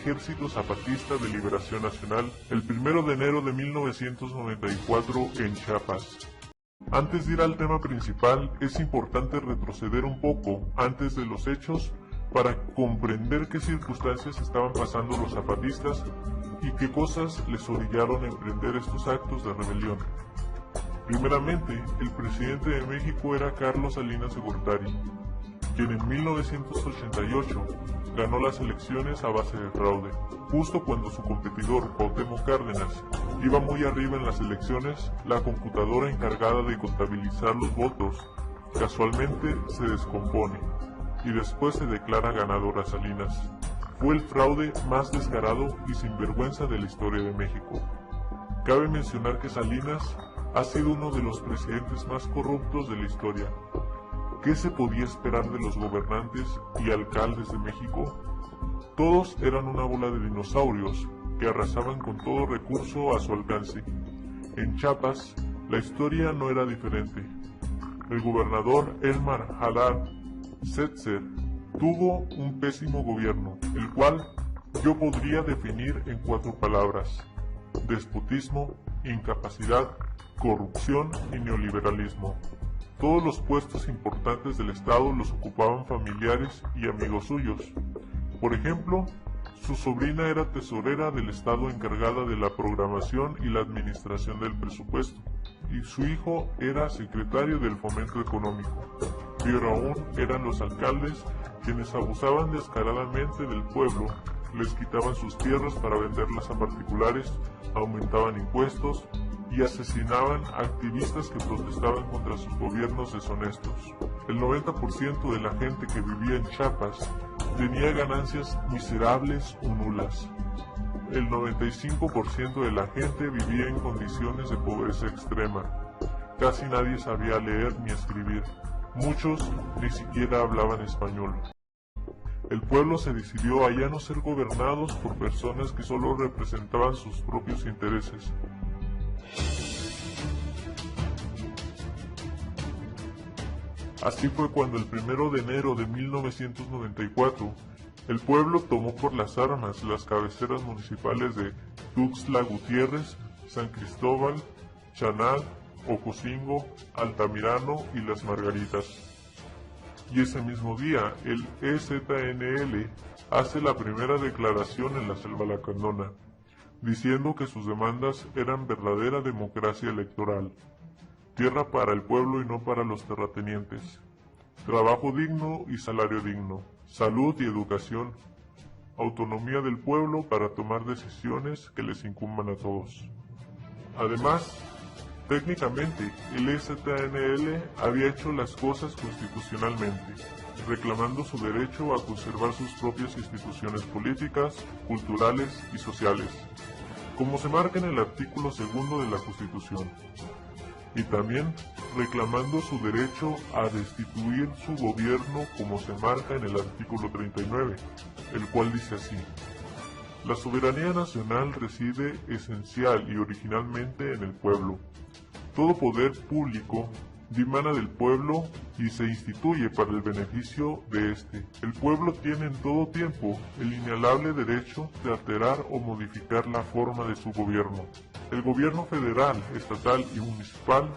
Ejército Zapatista de Liberación Nacional el 1 de enero de 1994 en Chiapas. Antes de ir al tema principal, es importante retroceder un poco antes de los hechos para comprender qué circunstancias estaban pasando los zapatistas y qué cosas les orillaron a emprender estos actos de rebelión. Primeramente, el presidente de México era Carlos Salinas de Gortari, quien en 1988 ganó las elecciones a base de fraude. Justo cuando su competidor, Cuauhtémoc Cárdenas, iba muy arriba en las elecciones, la computadora encargada de contabilizar los votos casualmente se descompone y después se declara ganador a Salinas. Fue el fraude más descarado y sinvergüenza de la historia de México. Cabe mencionar que Salinas ha sido uno de los presidentes más corruptos de la historia. ¿Qué se podía esperar de los gobernantes y alcaldes de México? Todos eran una bola de dinosaurios que arrasaban con todo recurso a su alcance. En Chiapas, la historia no era diferente. El gobernador Elmar Jalad Setzer tuvo un pésimo gobierno, el cual yo podría definir en 4 palabras: despotismo, incapacidad, corrupción y neoliberalismo. Todos los puestos importantes del Estado los ocupaban familiares y amigos suyos. Por ejemplo, su sobrina era tesorera del Estado encargada de la programación y la administración del presupuesto, y su hijo era secretario del Fomento Económico. Peor aún eran los alcaldes, quienes abusaban descaradamente del pueblo, les quitaban sus tierras para venderlas a particulares, aumentaban impuestos y asesinaban a activistas que protestaban contra sus gobiernos deshonestos. El 90% de la gente que vivía en Chiapas tenía ganancias miserables o nulas. El 95% de la gente vivía en condiciones de pobreza extrema. Casi nadie sabía leer ni escribir. Muchos ni siquiera hablaban español. El pueblo se decidió a ya no ser gobernados por personas que solo representaban sus propios intereses. Así fue cuando el 1 de enero de 1994, el pueblo tomó por las armas las cabeceras municipales de Tuxtla Gutiérrez, San Cristóbal, Chanal, Ocosingo, Altamirano y Las Margaritas. Y ese mismo día, el EZNL hace la primera declaración en la Selva Lacandona, diciendo que sus demandas eran verdadera democracia electoral, tierra para el pueblo y no para los terratenientes, trabajo digno y salario digno, salud y educación, autonomía del pueblo para tomar decisiones que les incumban a todos. Además, técnicamente, el EZNL había hecho las cosas constitucionalmente, reclamando su derecho a conservar sus propias instituciones políticas, culturales y sociales, como se marca en el artículo 2 de la Constitución, y también reclamando su derecho a destituir su gobierno como se marca en el artículo 39, el cual dice así: la soberanía nacional reside esencial y originalmente en el pueblo. Todo poder público dimana del pueblo y se instituye para el beneficio de éste. El pueblo tiene en todo tiempo el inalienable derecho de alterar o modificar la forma de su gobierno. El gobierno federal, estatal y municipal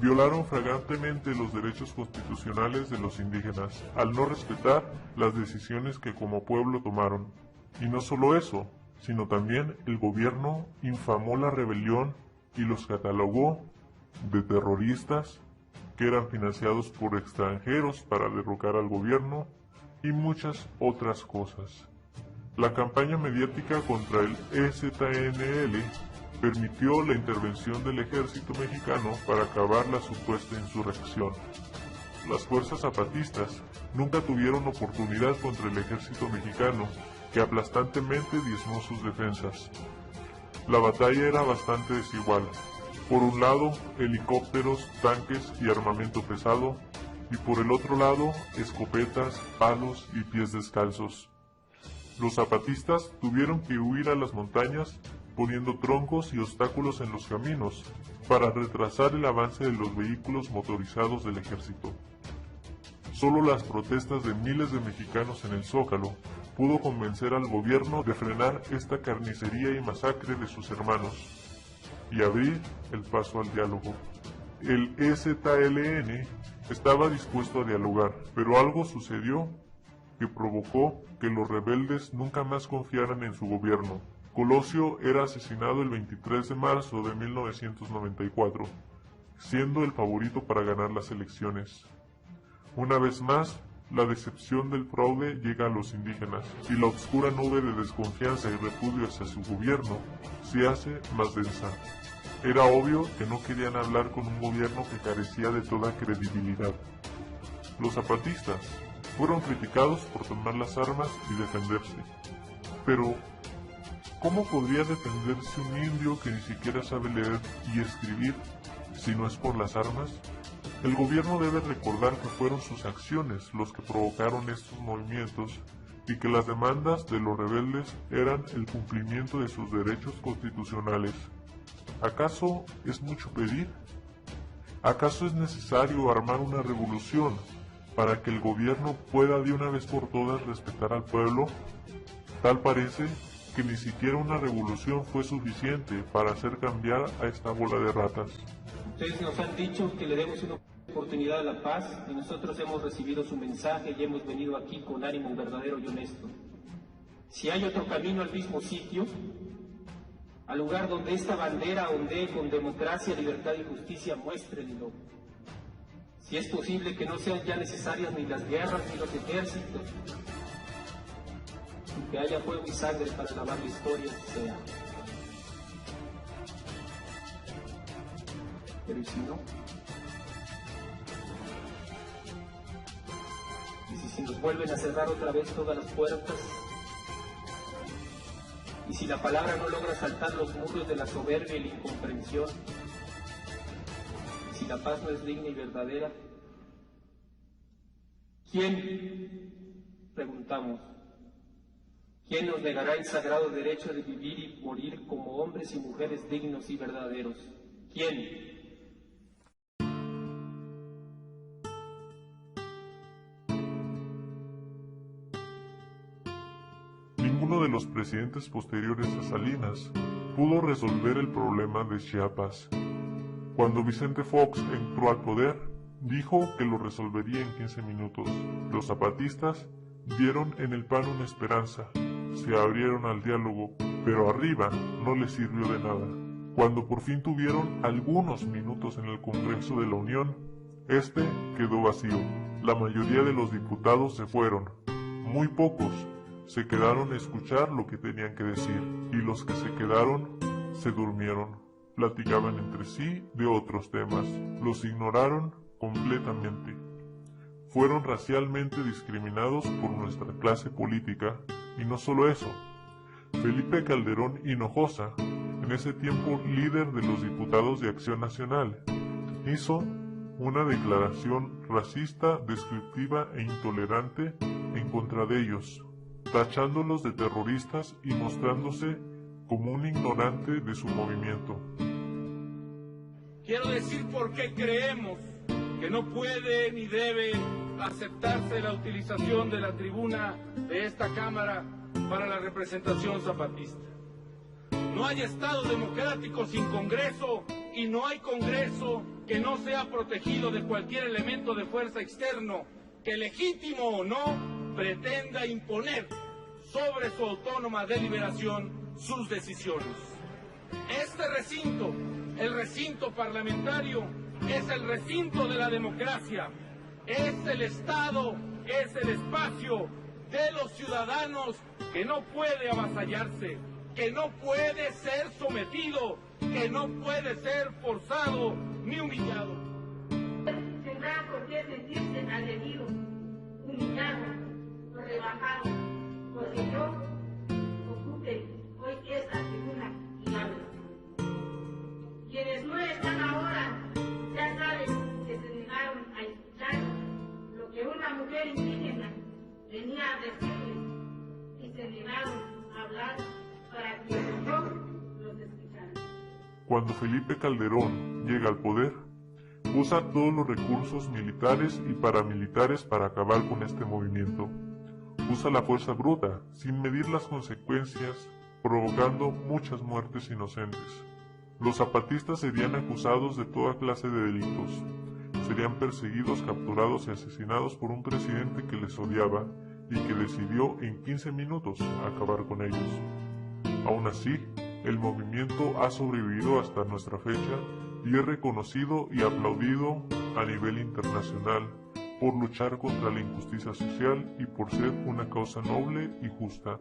violaron flagrantemente los derechos constitucionales de los indígenas al no respetar las decisiones que como pueblo tomaron. Y no solo eso, sino también el gobierno infamó la rebelión y los catalogó de terroristas que eran financiados por extranjeros para derrocar al gobierno y muchas otras cosas. La campaña mediática contra el EZNL permitió la intervención del ejército mexicano para acabar la supuesta insurrección. Las fuerzas zapatistas nunca tuvieron oportunidad contra el ejército mexicano, que aplastantemente diezmó sus defensas. La batalla era bastante desigual. Por un lado, helicópteros, tanques y armamento pesado, y por el otro lado, escopetas, palos y pies descalzos. Los zapatistas tuvieron que huir a las montañas poniendo troncos y obstáculos en los caminos para retrasar el avance de los vehículos motorizados del ejército. Solo las protestas de miles de mexicanos en el Zócalo pudo convencer al gobierno de frenar esta carnicería y masacre de sus hermanos y abrir el paso al diálogo. El EZLN estaba dispuesto a dialogar, pero algo sucedió que provocó que los rebeldes nunca más confiaran en su gobierno. Colosio era asesinado el 23 de marzo de 1994, siendo el favorito para ganar las elecciones. Una vez más, la decepción del fraude llega a los indígenas, y la oscura nube de desconfianza y repudio hacia su gobierno se hace más densa. Era obvio que no querían hablar con un gobierno que carecía de toda credibilidad. Los zapatistas fueron criticados por tomar las armas y defenderse. Pero, ¿cómo podría defenderse un indio que ni siquiera sabe leer y escribir si no es por las armas? El gobierno debe recordar que fueron sus acciones los que provocaron estos movimientos y que las demandas de los rebeldes eran el cumplimiento de sus derechos constitucionales. ¿Acaso es mucho pedir? ¿Acaso es necesario armar una revolución para que el gobierno pueda de una vez por todas respetar al pueblo? Tal parece que ni siquiera una revolución fue suficiente para hacer cambiar a esta bola de ratas. Ustedes nos han dicho que le demos una oportunidad a la paz y nosotros hemos recibido su mensaje y hemos venido aquí con ánimo verdadero y honesto. Si hay otro camino al mismo sitio, al lugar donde esta bandera ondee con democracia, libertad y justicia, muéstrenlo. Si es posible que no sean ya necesarias ni las guerras ni los ejércitos, y que haya fuego y sangre para lavar la historia, sea. Pero ¿y si no? ¿Y si nos vuelven a cerrar otra vez todas las puertas? ¿Y si la palabra no logra saltar los muros de la soberbia y la incomprensión? ¿Y si la paz no es digna y verdadera? ¿Quién, preguntamos, quién nos negará el sagrado derecho de vivir y morir como hombres y mujeres dignos y verdaderos? ¿Quién? Ninguno de los presidentes posteriores a Salinas pudo resolver el problema de Chiapas. Cuando Vicente Fox entró al poder, dijo que lo resolvería en 15 minutos. Los zapatistas vieron en el PAN una esperanza, se abrieron al diálogo, pero arriba no les sirvió de nada. Cuando por fin tuvieron algunos minutos en el Congreso de la Unión, este quedó vacío. La mayoría de los diputados se fueron. Muy pocos se quedaron a escuchar lo que tenían que decir, y los que se quedaron se durmieron. Platicaban entre sí de otros temas, los ignoraron completamente. Fueron racialmente discriminados por nuestra clase política, y no solo eso. Felipe Calderón Hinojosa, en ese tiempo líder de los diputados de Acción Nacional, hizo una declaración racista, descriptiva e intolerante en contra de ellos, tachándolos de terroristas y mostrándose como un ignorante de su movimiento. Quiero decir por qué creemos que no puede ni debe aceptarse la utilización de la tribuna de esta Cámara para la representación zapatista. No hay Estado democrático sin Congreso y no hay Congreso que no sea protegido de cualquier elemento de fuerza externo que, legítimo o no, pretenda imponer sobre su autónoma deliberación sus decisiones. Este recinto, el recinto parlamentario, es el recinto de la democracia, es el Estado, es el espacio de los ciudadanos que no puede avasallarse, que no puede ser sometido, que no puede ser forzado ni humillado. Tendrá por qué sentirse agredido, humillado o rebajado, porque yo ocupe hoy esta tribuna y hablo. Quienes no están ahora ya saben que se negaron a escuchar lo que una mujer indígena venía a decirles y se negaron a hablar para que yo los escuchara. Cuando Felipe Calderón llega al poder, usa todos los recursos militares y paramilitares para acabar con este movimiento. Usa la fuerza bruta, sin medir las consecuencias, provocando muchas muertes inocentes. Los zapatistas serían acusados de toda clase de delitos. Serían perseguidos, capturados y asesinados por un presidente que les odiaba y que decidió en 15 minutos acabar con ellos. Aún así, el movimiento ha sobrevivido hasta nuestra fecha y es reconocido y aplaudido a nivel internacional por luchar contra la injusticia social y por ser una causa noble y justa.